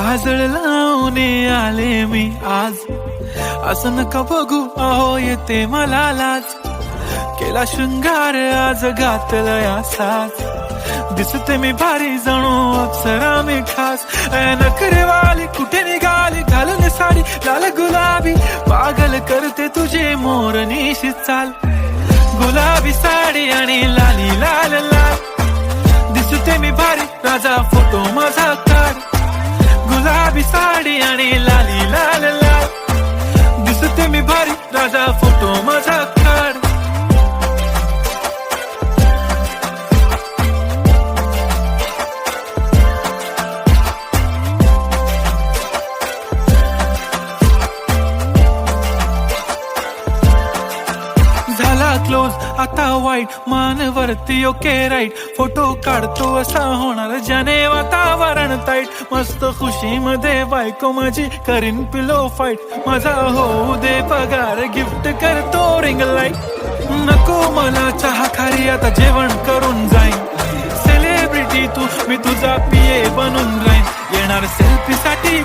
काजळ लावून आले मी आज, असं नका बघू अहो येते मला लाज. केला शृंगार आज घातला साज, दिसते मी भारी जणू अप्सरा मी खास. नखरेवाली कुठे निघाली घालून साडी लाल गुलाबी, पागल करते तुझे मोरनीशी चाल. गुलाबी साडी आणि लाली लाल लाल, दिसते मी भारी राजा फोटो माझा काढ. गुलाबी साडी आणि लाली लाल लाल, दिसते मी भारी राजा फोटो माझा काढ. झाला क्लोज आता वाईट, मान वरती ओके राईट. फोटो काढतो असा होणार ज्याने वातावरण ताईट. मस्त खुशी मध्ये बायको माझी करीन पिलो फाईट. माझा होऊ दे पगार गिफ्ट करतो रिंग लाईट. नको मला चहा खारी आता जेवण करून जाईन. सेलिब्रिटी तू मी तुझा पिये बनून राहीन. येणार सेल्फी साठी